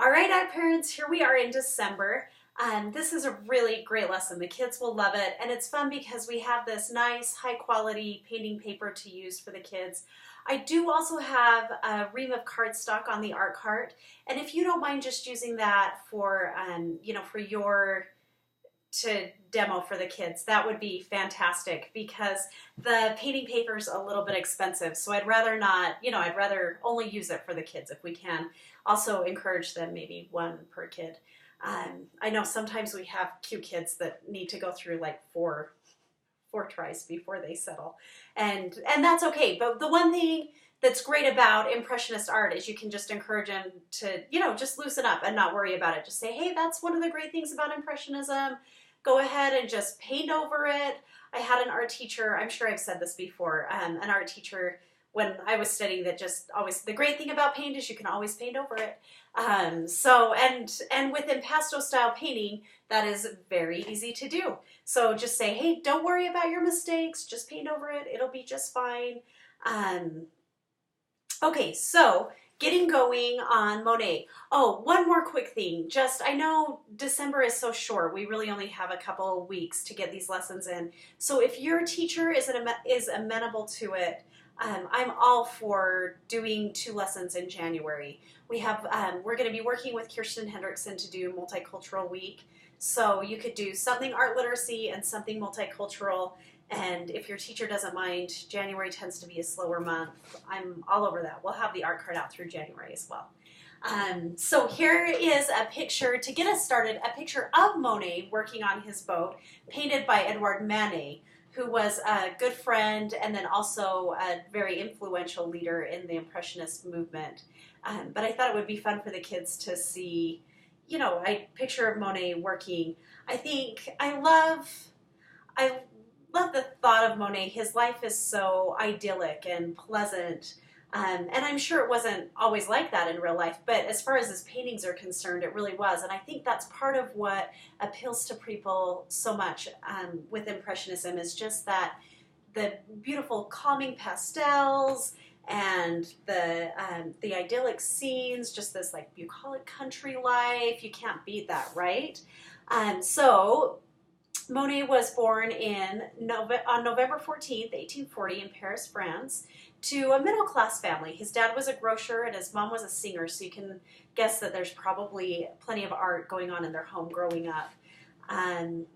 All right, art parents, here we are in December. This is a really great lesson. The kids will love it, and it's fun because we have this nice, high-quality painting paper to use for the kids. I do also have a ream of cardstock on the art cart, and if you don't mind just using that for, for your to demo for the kids, that would be fantastic because the painting paper is a little bit expensive. So I'd rather not, I'd rather only use it for the kids if we can. Also encourage them maybe one per kid. I know sometimes we have cute kids that need to go through like four tries before they settle, and that's okay. But the one thing that's great about Impressionist art is you can just encourage them to, just loosen up and not worry about it. Just say, hey, that's one of the great things about Impressionism. Go ahead and just paint over it. I had an art teacher, I'm sure I've said this before, an art teacher when I was studying that just always, the great thing about paint is you can always paint over it. And with impasto style painting, that is very easy to do. So just say, hey, don't worry about your mistakes, just paint over it, it'll be just fine. Okay, so getting going on Monet. Oh, one more quick thing. I know December is so short. We really only have a couple weeks to get these lessons in. So if your teacher is amenable to it, I'm all for doing 2 lessons in January. We're going to be working with Kirsten Hendrickson to do Multicultural Week. So you could do something art literacy and something multicultural. And if your teacher doesn't mind, January tends to be a slower month. I'm all over that. We'll have the art card out through January as well. So here is a picture, to get us started, a picture of Monet working on his boat, painted by Edouard Manet, who was a good friend and then also a very influential leader in the Impressionist movement. But I thought it would be fun for the kids to see, a picture of Monet working. I love the thought of Monet. His life is so idyllic and pleasant. And I'm sure it wasn't always like that in real life, but as far as his paintings are concerned, it really was. And I think that's part of what appeals to people so much with Impressionism is just that the beautiful calming pastels and the idyllic scenes, just this like bucolic country life. You can't beat that, right? So Monet was born on November 14th, 1840 in Paris, France, to a middle-class family. His dad was a grocer and his mom was a singer, so you can guess that there's probably plenty of art going on in their home growing up. And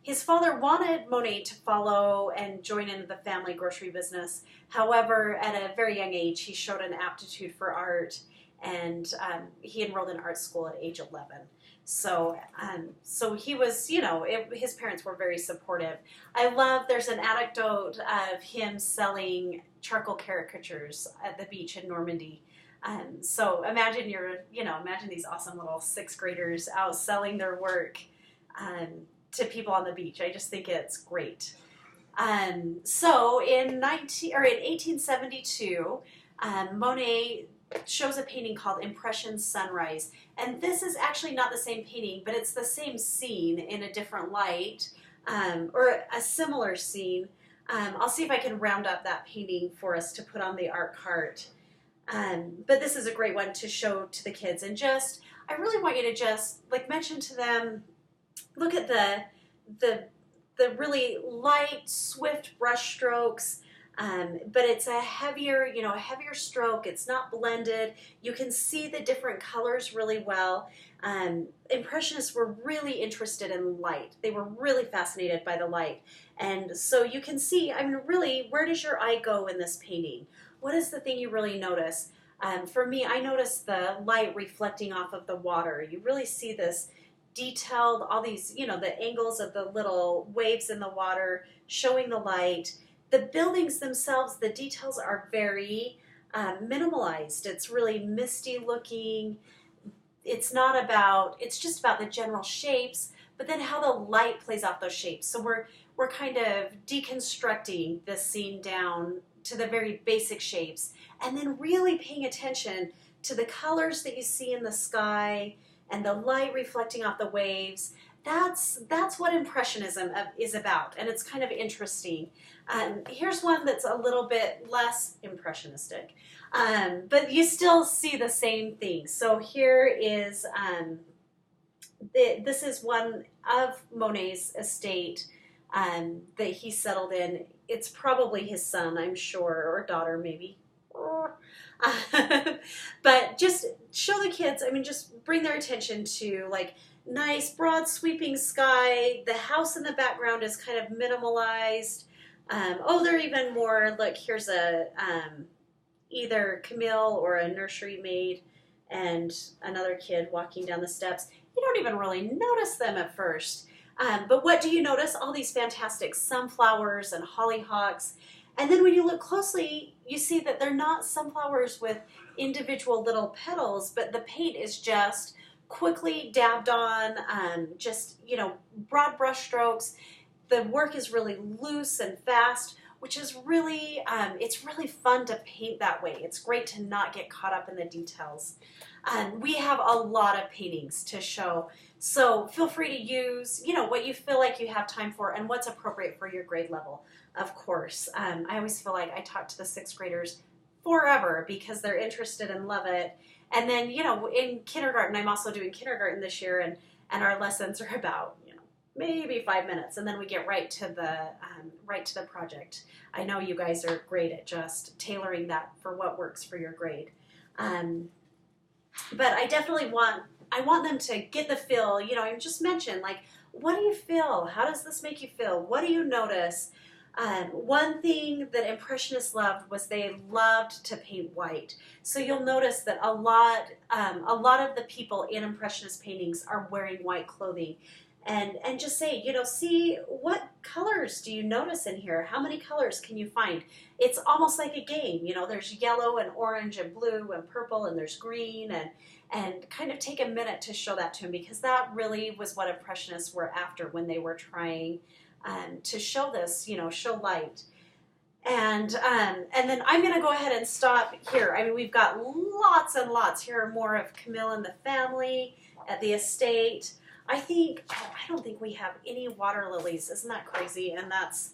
his father wanted Monet to follow and join into the family grocery business. However, at a very young age, he showed an aptitude for art, and he enrolled in art school at age 11. So he was, his parents were very supportive. There's an anecdote of him selling charcoal caricatures at the beach in Normandy. So imagine imagine these awesome little 6th graders out selling their work to people on the beach. I just think it's great. So in 1872, Monet shows a painting called Impression Sunrise. And this is actually not the same painting, but it's the same scene in a different light, or a similar scene. I'll see if I can round up that painting for us to put on the art cart. But this is a great one to show to the kids. And I really want you to just mention to them, look at the really light, swift brush strokes. But it's a heavier stroke. It's not blended. You can see the different colors really well. Impressionists were really interested in light. They were really fascinated by the light. And so you can see, really, where does your eye go in this painting? What is the thing you really notice? For me, I noticed the light reflecting off of the water. You really see this detailed, all these, the angles of the little waves in the water showing the light. The buildings themselves, the details are very minimalized. It's really misty looking. It's just about the general shapes, but then how the light plays off those shapes. So we're kind of deconstructing this scene down to the very basic shapes, and then really paying attention to the colors that you see in the sky and the light reflecting off the waves. that's what Impressionism is about, and it's kind of interesting. Here's one that's a little bit less impressionistic, but you still see the same thing. So here is, this is one of Monet's estate that he settled in. It's probably his son, I'm sure, or daughter maybe. But just show the kids, I mean, just bring their attention to like nice broad sweeping sky. The house in the background is kind of minimalized. Oh, they're even more, look, here's a either Camille or a nursery maid and another kid walking down the steps. You don't even really notice them at first. But what do you notice? All these fantastic sunflowers and hollyhocks. And then when you look closely, you see that they're not sunflowers with individual little petals, but the paint is just quickly dabbed on, just, you know, broad brush strokes. The work is really loose and fast, which is really, it's really fun to paint that way. It's great to not get caught up in the details. We have a lot of paintings to show, so feel free to use, you know, what you feel like you have time for and what's appropriate for your grade level, of course. I always feel like I talk to the 6th graders forever because they're interested and love it. And then, you know, in kindergarten, I'm also doing kindergarten this year, and our lessons are about, you know, maybe 5 minutes, and then we get right to the project. I know you guys are great at just tailoring that for what works for your grade. But I definitely want them to get the feel, you know, I just mentioned, like, what do you feel? How does this make you feel? What do you notice? One thing that Impressionists loved was they loved to paint white. So you'll notice that a lot of the people in Impressionist paintings are wearing white clothing. And just say, you know, see, what colors do you notice in here? How many colors can you find? It's almost like a game, you know, there's yellow and orange and blue and purple and there's green, and kind of take a minute to show that to them, because that really was what Impressionists were after when they were trying to show this, you know, show light. And then I'm going to go ahead and stop here. I mean, we've got lots and lots. Here are more of Camille and the family at the estate. I don't think we have any water lilies. Isn't that crazy? And that's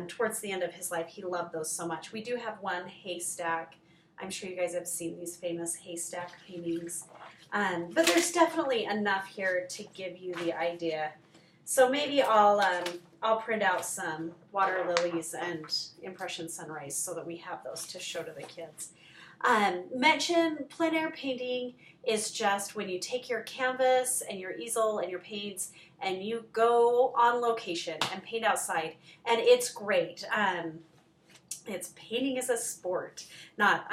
towards the end of his life. He loved those so much. We do have one haystack. I'm sure you guys have seen these famous haystack paintings. But there's definitely enough here to give you the idea. So maybe I'll print out some water lilies and Impression Sunrise so that we have those to show to the kids. Mention plein air painting is just when you take your canvas and your easel and your paints and you go on location and paint outside, and it's great. It's painting is a sport. Not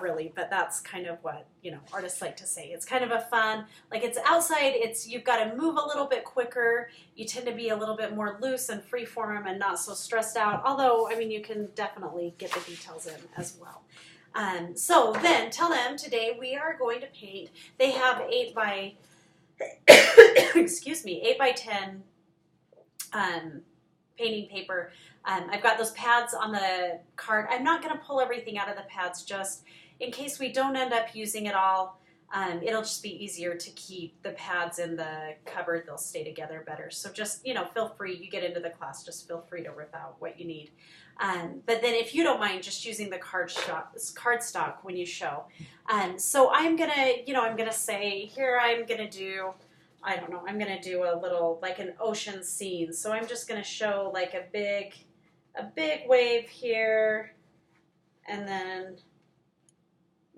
really, but that's kind of what, you know, artists like to say. It's kind of a fun, like it's outside, you've got to move a little bit quicker. You tend to be a little bit more loose and freeform and not so stressed out. Although, I mean, you can definitely get the details in as well. So then tell them today we are going to paint. They have 8 by, excuse me, 8 by 10 painting paper. I've got those pads on the card. I'm not going to pull everything out of the pads just in case we don't end up using it all. It'll just be easier to keep the pads in the cupboard. They'll stay together better. So just, you know, feel free. You get into the class, just feel free to rip out what you need. But then if you don't mind just using the cardstock when you show. So I'm going to say here I'm going to do, I don't know, I'm going to do a little, like an ocean scene. So I'm just going to show like a big wave here, and then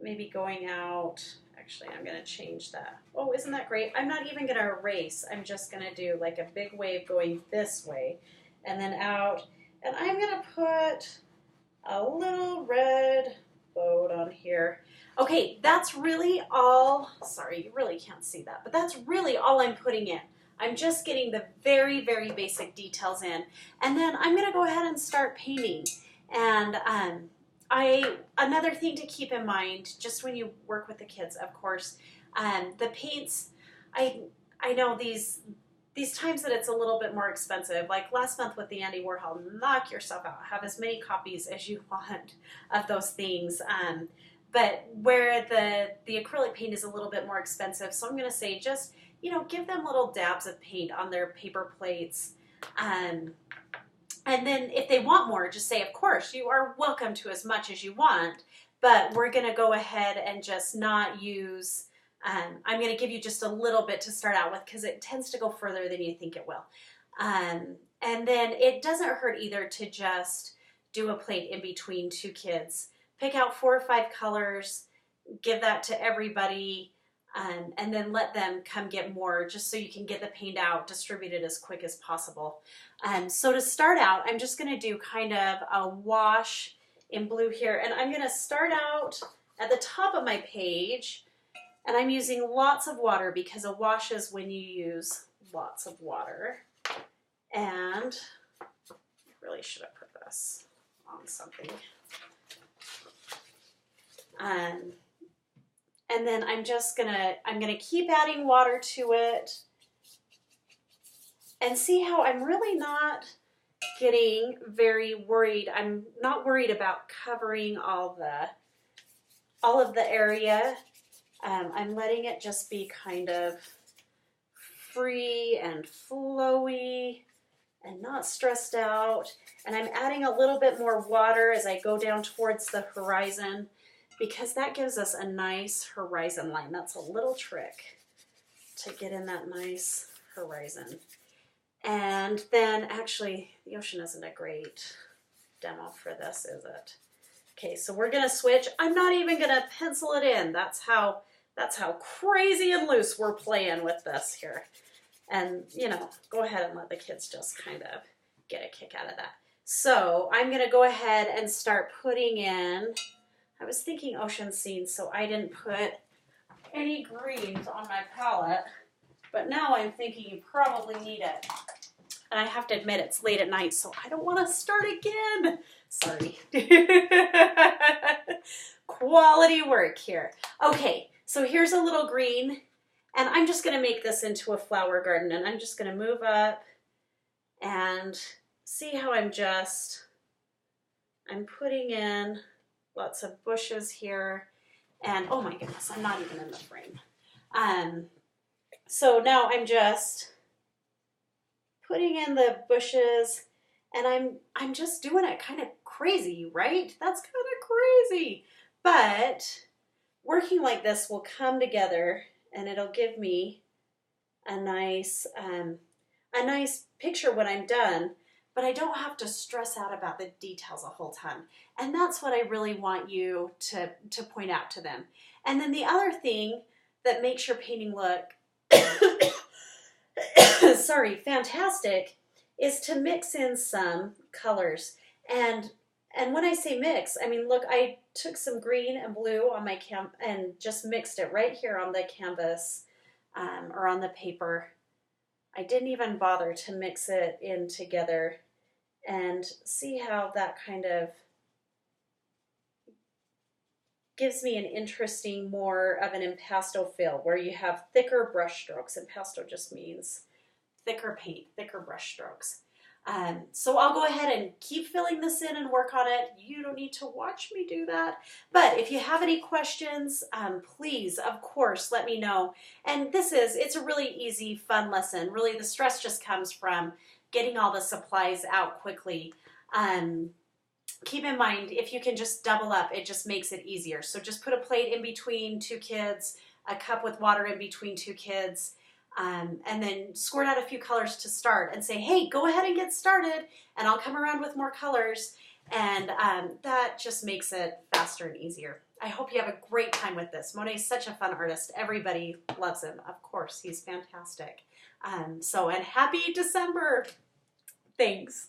maybe going out. Actually, I'm going to change that. Oh, isn't that great? I'm not even going to erase. I'm just going to do like a big wave going this way and then out. And I'm going to put a little red boat on here. Okay, that's really all. Sorry, you really can't see that, but that's really all I'm putting in. I'm just getting the very, very basic details in. And then I'm going to go ahead and start painting. And another thing to keep in mind, just when you work with the kids, of course, the paints, I know these times that it's a little bit more expensive, like last month with the Andy Warhol, knock yourself out. Have as many copies as you want of those things. but where the acrylic paint is a little bit more expensive. So I'm going to say just, give them little dabs of paint on their paper plates. And then if they want more, just say, of course, you are welcome to as much as you want, but we're going to go ahead and just not use, I'm going to give you just a little bit to start out with because it tends to go further than you think it will. And then it doesn't hurt either to just do a plate in between two kids. Pick out 4 or 5 colors, give that to everybody, and then let them come get more just so you can get the paint out, distribute it as quick as possible. So to start out, I'm just going to do kind of a wash in blue here, and I'm going to start out at the top of my page, and I'm using lots of water because a wash is when you use lots of water. And I really should have put this on something. And then I'm gonna keep adding water to it and see how I'm really not getting very worried. I'm not worried about covering all of the area. I'm letting it just be kind of free and flowy and not stressed out. And I'm adding a little bit more water as I go down towards the horizon because that gives us a nice horizon line. That's a little trick to get in that nice horizon. And then actually, the ocean isn't a great demo for this, is it? Okay, so we're gonna switch. I'm not even gonna pencil it in. That's how crazy and loose we're playing with this here. And, go ahead and let the kids just kind of get a kick out of that. So I'm going to go ahead and start putting in, I was thinking ocean scenes, so I didn't put any greens on my palette, but now I'm thinking you probably need it. And I have to admit it's late at night, so I don't want to start again. Sorry. Quality work here. Okay, so here's a little green. And I'm just going to make this into a flower garden, and I'm just going to move up and see how I'm putting in lots of bushes here. And oh my goodness, I'm not even in the frame. So now I'm just putting in the bushes, and I'm just doing it kind of crazy, right? That's kind of crazy. But working like this will come together and it'll give me a nice picture when I'm done, but I don't have to stress out about the details a whole ton. And that's what I really want you to point out to them. And then the other thing that makes your painting look, sorry, fantastic, is to mix in some colors. And when I say mix, I mean, look, I took some green and blue on my and just mixed it right here on the canvas or on the paper. I didn't even bother to mix it in together, and see how that kind of gives me an interesting, more of an impasto feel where you have thicker brush strokes. Impasto just means thicker paint, thicker brush strokes. So I'll go ahead and keep filling this in and work on it. You don't need to watch me do that. But if you have any questions, please, of course, let me know. And it's a really easy, fun lesson. Really, the stress just comes from getting all the supplies out quickly. Keep in mind, if you can just double up, it just makes it easier. So just put a plate in between 2 kids, a cup with water in between 2 kids, and then squirt out a few colors to start and say, hey, go ahead and get started, and I'll come around with more colors. And that just makes it faster and easier. I hope you have a great time with this. Monet's such a fun artist. Everybody loves him. Of course, he's fantastic. And happy December. Thanks.